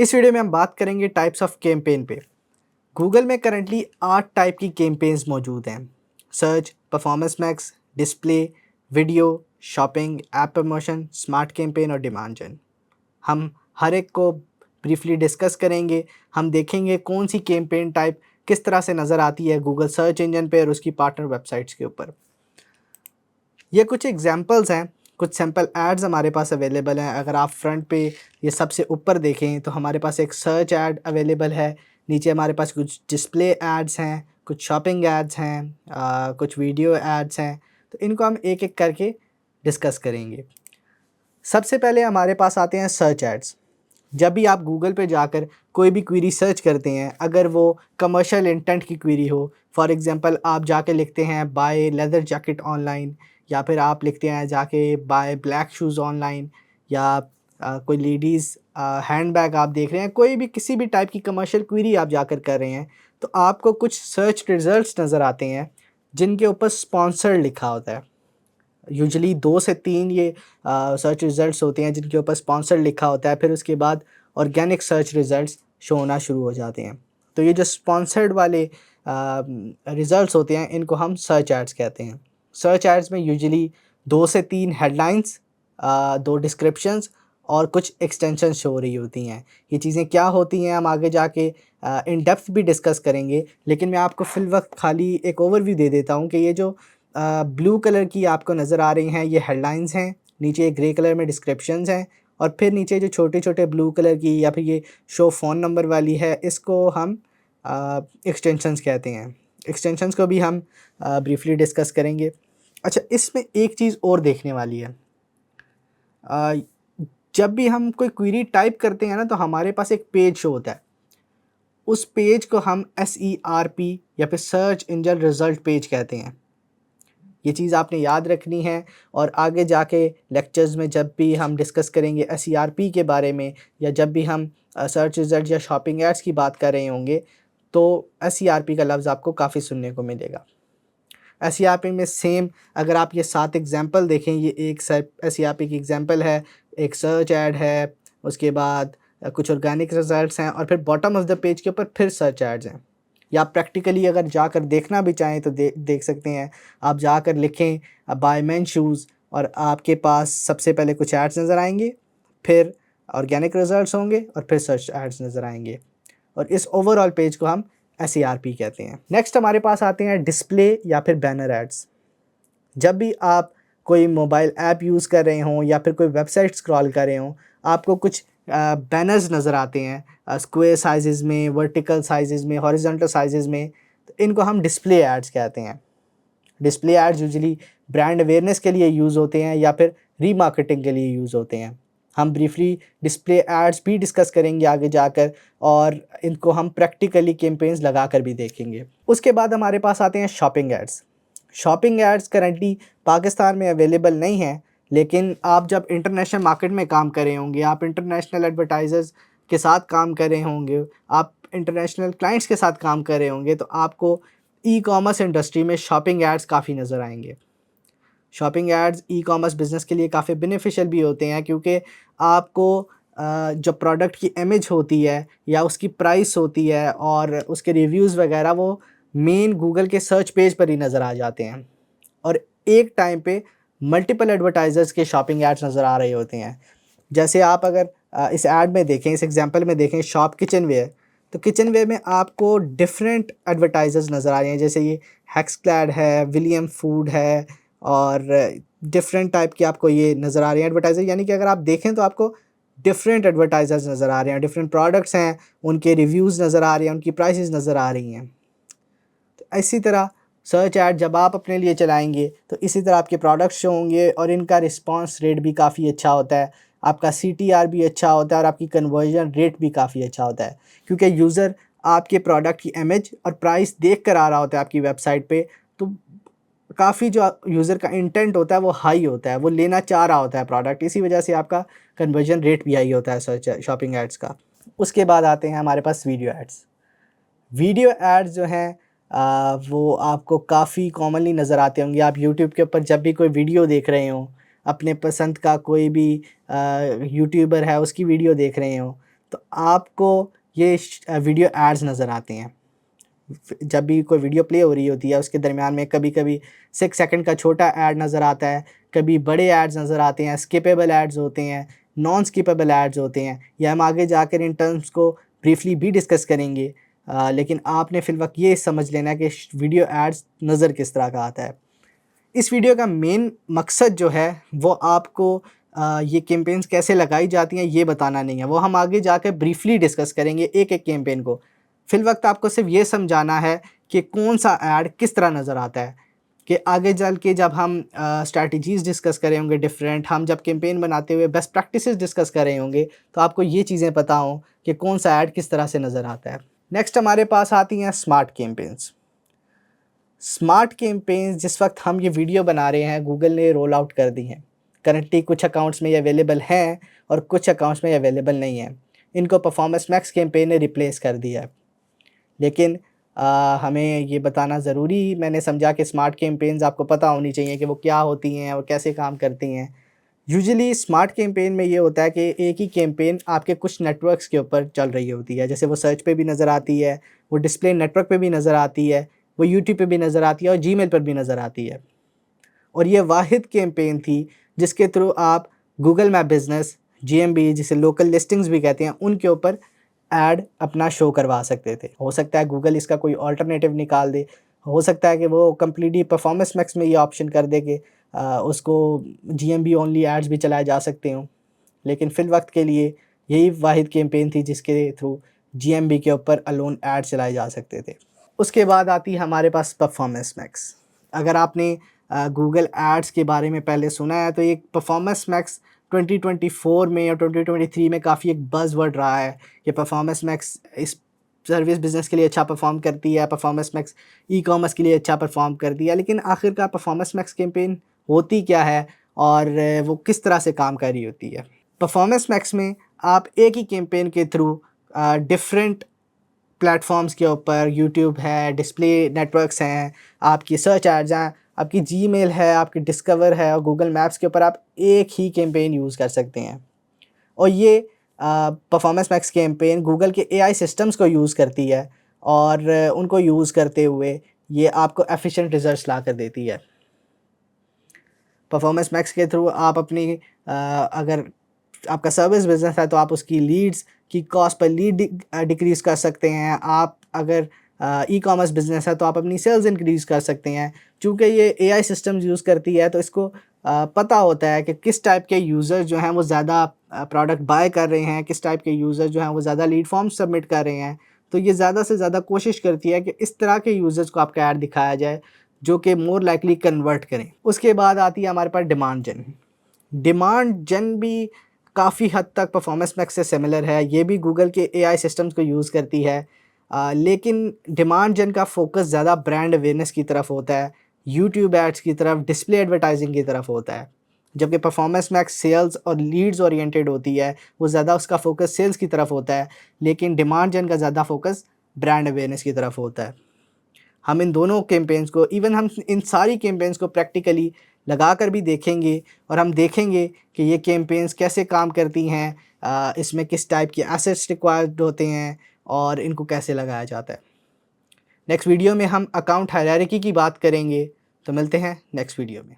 इस वीडियो में हम बात करेंगे टाइप्स ऑफ कैंपेन पे। गूगल में करंटली 8 टाइप की कैंपेन्स मौजूद हैं। Search, performance max, display, video, shopping, app promotion, smart campaign और डिमांड जन। हम हर एक को ब्रीफली डिस्कस करेंगे। हम देखेंगे कौन सी कैंपेन टाइप किस तरह से नज़र आती है गूगल सर्च इंजन पे और उसकी पार्टनर वेबसाइट्स के ऊपर। ये कुछ एग्जांपल्स हैं, कुछ सैम्पल एड्स हमारे पास अवेलेबल हैं। अगर आप फ्रंट पे ये सबसे ऊपर देखें तो हमारे पास एक सर्च ऐड अवेलेबल है। नीचे हमारे पास कुछ डिस्प्ले एड्स हैं, कुछ शॉपिंग एड्स हैं, कुछ वीडियो एड्स हैं। तो इनको हम एक एक करके डिस्कस करेंगे। सबसे पहले हमारे पास आते हैं सर्च एड्स। जब भी आप गूगल पे जाकर कोई भी क्वेरी सर्च करते हैं, अगर वो कमर्शियल इंटेंट की क्वेरी हो, फॉर एग्जांपल आप जाके लिखते हैं बाय लेदर जैकेट ऑनलाइन, या फिर आप लिखते हैं जाके बाय ब्लैक शूज़ ऑनलाइन, या कोई लेडीज़ हैंडबैग आप देख रहे हैं, कोई भी किसी भी टाइप की कमर्शियल क्वेरी आप जाकर कर रहे हैं, तो आपको कुछ सर्च रिजल्ट्स नज़र आते हैं जिनके ऊपर स्पॉन्सर्ड लिखा होता है। यूजुअली 2 से 3 ये सर्च रिज़ल्ट्स होते हैं जिनके ऊपर स्पॉन्सर्ड लिखा होता है। फिर उसके बाद ऑर्गेनिक सर्च रिज़ल्ट्स शो होना शुरू हो जाते हैं। तो ये जो स्पॉन्सर्ड वाले रिज़ल्ट्स होते हैं इनको हम सर्च एड्स कहते हैं। सर्च एड्स में यूजुअली 2 से 3 हेडलाइंस, 2 डिस्क्रिप्शंस और कुछ एक्सटेंशन शो हो रही होती हैं। ये चीज़ें क्या होती हैं हम आगे जाके इन डेप्थ भी डिस्कस करेंगे, लेकिन मैं आपको फ़िल वक्त खाली एक ओवरव्यू दे देता हूँ कि ये जो ब्लू कलर की आपको नज़र आ रही हैं ये हेडलाइंस हैं, नीचे ग्रे कलर में डिस्क्रिप्शंस हैं, और फिर नीचे जो छोटे-छोटे ब्लू कलर की या फिर ये शो फ़ोन नंबर वाली है, इसको हम एक्सटेंशंस कहते हैं। एक्सटेंशंस को भी हम ब्रीफली डिस्कस करेंगे। अच्छा, इसमें एक चीज़ और देखने वाली है। अ, जब भी हम कोई क्वेरी टाइप करते हैं ना, तो हमारे पास एक पेज शो होता है। उस पेज को हम SERP या फिर सर्च इंजन रिज़ल्ट पेज कहते हैं। ये चीज़ आपने याद रखनी है, और आगे जाके लेक्चर्स में जब भी हम डिस्कस करेंगे SERP के बारे में, या जब भी हम सर्च रिज़ल्ट या शॉपिंग एड्स की बात कर रहे होंगे, तो SERP का लफ्ज़ आपको काफ़ी सुनने को मिलेगा। SERP में सेम अगर आप ये 7 एग्ज़ाम्पल देखें, ये एक SERP की एग्ज़ाम्पल है, एक सर्च ऐड है, उसके बाद कुछ ऑर्गेनिक रिज़ल्ट्स हैं, और फिर बॉटम ऑफ़ द पेज के ऊपर फिर सर्च एड्स हैं। या आप प्रैक्टिकली अगर जाकर देखना भी चाहें तो देख सकते हैं। आप जाकर लिखें बाय मेन शूज़, और आपके पास सबसे पहले कुछ एड्स नज़र आएँगे, फिर ऑर्गेनिक रिज़ल्ट्स होंगे, और फिर सर्च एड्स नज़र आएँगे, और इस ओवरऑल पेज को हम SERP कहते हैं। नेक्स्ट हमारे पास आते हैं डिस्प्ले या फिर बैनर एड्स। जब भी आप कोई मोबाइल ऐप यूज़ कर रहे हों या फिर कोई वेबसाइट स्क्रॉल कर रहे हों, आपको कुछ बैनर्स नज़र आते हैं स्क्वायर साइज़ेज़ में, वर्टिकल साइज़ेज़ में, हॉरिजॉन्टल साइज़ेज़ में, तो इनको हम डिस्प्ले एड्स कहते हैं। Display ads usually brand awareness के लिए यूज़ होते हैं या फिर रीमार्केटिंग के लिए यूज़ होते हैं। हम ब्रीफली डिस्प्ले एड्स भी डिस्कस करेंगे आगे जाकर, और इनको हम प्रैक्टिकली कैंपेन्स लगाकर भी देखेंगे। उसके बाद हमारे पास आते हैं shopping ads. Shopping ads currently Pakistan में अवेलेबल नहीं हैं, लेकिन आप जब इंटरनेशनल मार्केट में काम कर रहे होंगे, आप इंटरनेशनल एडवर्टाइज़र्स के साथ काम कर रहे होंगे, आप इंटरनेशनल क्लाइंट्स के साथ काम कर रहे होंगे, तो आपको ई-कॉमर्स इंडस्ट्री में शॉपिंग एड्स काफ़ी नज़र आएँगे। शॉपिंग एड्स ई-कॉमर्स बिज़नेस के लिए काफ़ी बेनिफिशियल भी होते हैं, क्योंकि आपको जो प्रोडक्ट की इमेज होती है या उसकी प्राइस होती है और उसके रिव्यूज़ वगैरह, वो मेन गूगल के सर्च पेज पर ही नज़र आ जाते हैं, और एक टाइम पे मल्टीपल एडवर्टाइज़र्स के शॉपिंग एड्स नज़र आ रहे होते हैं। जैसे आप अगर इस ऐड में देखें, इस एग्जांपल में देखें शॉप किचनवेयर, तो किचनवेयर में आपको डिफरेंट एडवर्टाइज़र्स नज़र आ रहे हैं। जैसे ये हैक्सक्लैड है, विलियम फूड है, और डिफरेंट टाइप के आपको ये नज़र आ रहे हैं एडवर्टाइज़र। यानी कि अगर आप देखें तो आपको डिफरेंट एडवर्टाइज़र्स नज़र आ रहे हैं, डिफरेंट प्रोडक्ट्स हैं, उनके रिव्यूज़ नज़र आ रहे हैं, उनकी प्राइसेस नज़र आ रही हैं। तो इसी तरह सर्च ऐड जब आप अपने लिए चलाएँगे तो इसी तरह आपके प्रोडक्ट्स शो होंगे, और इनका रिस्पॉन्स रेट भी काफ़ी अच्छा होता है। आपका CTR भी अच्छा होता है, और आपकी कन्वर्जन रेट भी काफ़ी अच्छा होता है, क्योंकि यूज़र आपके प्रोडक्ट की इमेज और प्राइस देख कर आ रहा होता है आपकी वेबसाइट पे, तो काफ़ी जो यूज़र का इंटेंट होता है वो हाई होता है, वो लेना चाह रहा होता है प्रोडक्ट। इसी वजह से आपका कन्वर्जन रेट भी हाई होता है सर्च शॉपिंग एड्स का। उसके बाद आते हैं हमारे पास वीडियो एड्स। वीडियो एड्स जो हैं वो आपको काफ़ी कॉमनली नज़र आते होंगे। आप यूट्यूब के ऊपर जब भी कोई वीडियो देख रहे हों, अपने पसंद का कोई भी यूट्यूबर है उसकी वीडियो देख रहे हों, तो आपको ये वीडियो एड्स नज़र आते हैं। जब भी कोई वीडियो प्ले हो रही होती है उसके दरमियान में कभी कभी 6 सेकंड का छोटा ऐड नज़र आता है, कभी बड़े एड्स नज़र आते हैं, स्किपेबल एड्स होते हैं, नॉन स्किपेबल एड्स होते हैं। या हम आगे जाकर इन टर्म्स को ब्रीफली भी डिस्कस करेंगे, लेकिन आपने फिल वक्त ये समझ लेना कि वीडियो एड्स नज़र किस तरह का आता है। इस वीडियो का मेन मकसद जो है वो आपको ये कैंपेन्स कैसे लगाई जाती हैं ये बताना नहीं है, वो हम आगे जाकर ब्रीफली डिस्कस करेंगे एक एक कैंपेन को। फिल वक्त आपको सिर्फ ये समझाना है कि कौन सा ऐड किस तरह नज़र आता है, कि आगे चल के जब हम स्ट्रैटेजीज़ डिस्कस कर रहे होंगे डिफरेंट, हम जब कैंपेन बनाते हुए बेस्ट प्रैक्टिसेस डिस्कस कर रहे होंगे तो आपको ये चीज़ें पता हों कि कौन सा ऐड किस तरह से नज़र आता है। नेक्स्ट हमारे पास आती हैं स्मार्ट कैंपेन्स। स्मार्ट कैंपेन्स जिस वक्त हम ये वीडियो बना रहे हैं गूगल ने रोल आउट कर दी हैं। करंटली कुछ अकाउंट्स में ये अवेलेबल हैं और कुछ अकाउंट्स में अवेलेबल नहीं हैं। इनको परफॉर्मेंस मैक्स कैंपेन ने रिप्लेस कर दिया है। लेकिन हमें ये बताना ज़रूरी मैंने समझा कि स्मार्ट कैंपेन्स आपको पता होनी चाहिए कि वो क्या होती हैं और कैसे काम करती हैं। यूजुअली स्मार्ट कैंपेन में ये होता है कि एक ही कैंपेन आपके कुछ नेटवर्क्स के ऊपर चल रही होती है। जैसे वो सर्च पे भी नज़र आती है, वो डिस्प्ले नेटवर्क पे भी नज़र आती है, वो यूट्यूब पे भी नज़र आती है और जीमेल पर भी नज़र आती है। और ये वाहिद कैंपेन थी जिसके थ्रू आप गूगल मैप बिज़नेस, जीएमबी जिसे लोकल लिस्टिंग्स भी कहते हैं, उनके ऊपर ऐड अपना शो करवा सकते थे। हो सकता है गूगल इसका कोई अल्टरनेटिव निकाल दे, हो सकता है कि वो कम्प्लीटली परफॉर्मेंस मैक्स में ये ऑप्शन कर दे कि उसको जीएमबी ओनली एड्स भी चलाए जा सकते हों। लेकिन फ़िल वक्त के लिए यही वाहिद कैंपेन थी जिसके थ्रू जीएमबी के ऊपर अलोन ऐड चलाए जा सकते थे। उसके बाद आती है हमारे पास परफॉर्मेंस मैक्स। अगर आपने गूगल एड्स के बारे में पहले सुना है तो ये परफॉर्मेंस मैक्स 2024 में और 2023 में काफ़ी एक बज़वर्ड रहा है कि परफॉर्मेंस मैक्स इस सर्विस बिज़नेस के लिए अच्छा परफॉर्म करती है, परफॉर्मेंस मैक्स ई कॉमर्स के लिए अच्छा परफॉर्म करती है। लेकिन आखिरकार परफॉर्मेंस मैक्स कैंपेन होती क्या है और वो किस तरह से काम कर रही होती है? परफॉर्मेंस मैक्स में आप एक ही कैंपेन के थ्रू डिफरेंट प्लेटफॉर्म्स के ऊपर यूट्यूब है, डिस्प्ले नेटवर्क्स हैं, आपकी सर्च एड्स हैं, आपकी जीमेल है, आपकी डिस्कवर है और गूगल मैप्स के ऊपर आप एक ही कैंपेन यूज़ कर सकते हैं। और ये परफॉर्मेंस मैक्स कैंपेन गूगल के एआई सिस्टम्स को यूज़ करती है और उनको यूज़ करते हुए ये आपको एफिशिएंट रिजल्ट्स ला कर देती है। परफॉर्मेंस मैक्स के थ्रू आप अपनी अगर आपका सर्विस बिज़नेस है तो आप उसकी लीड्स की कॉस्ट पर लीड डिक्रीज़ कर सकते हैं। आप अगर ई कॉमर्स बिज़नेस है तो आप अपनी सेल्स इंक्रीज़ कर सकते हैं। चूँकि ये एआई सिस्टम्स यूज़ करती है तो इसको पता होता है कि किस टाइप के यूज़र जो हैं वो ज़्यादा प्रोडक्ट बाय कर रहे हैं, किस टाइप के यूज़र जो हैं वो ज़्यादा लीड फॉर्म्स सबमिट कर रहे हैं। तो ये ज़्यादा से ज़्यादा कोशिश करती है कि इस तरह के यूज़र्स को आपका ऐड दिखाया जाए जो कि मोर लाइकली कन्वर्ट करें। उसके बाद आती है हमारे पास डिमांड जेन। डिमांड जेन भी काफ़ी हद तक परफॉर्मेंस मैक्स से सिमिलर है। ये भी गूगल के एआई सिस्टम्स को यूज़ करती है, लेकिन डिमांड जेन का फ़ोकस ज़्यादा ब्रांड अवेयरनेस की तरफ होता है, यूट्यूब एड्स की तरफ, डिस्प्ले एडवर्टाइजिंग की तरफ होता है। जबकि परफॉर्मेंस मैक्स सेल्स और लीड्स ओरिएंटेड होती है, वो ज़्यादा उसका फ़ोकस सेल्स की तरफ होता है, लेकिन डिमांड जेन का ज़्यादा फ़ोकस ब्रांड अवेयरनेस की तरफ होता है। हम इन दोनों कैंपेन्स को हम इन सारी कैंपेन्स को प्रैक्टिकली लगा कर भी देखेंगे और हम देखेंगे कि ये कैंपेन्स कैसे काम करती हैं, इसमें किस टाइप के एसेट्स रिक्वायर्ड होते हैं और इनको कैसे लगाया जाता है। नेक्स्ट वीडियो में हम अकाउंट हायरार्की की बात करेंगे, तो मिलते हैं नेक्स्ट वीडियो में।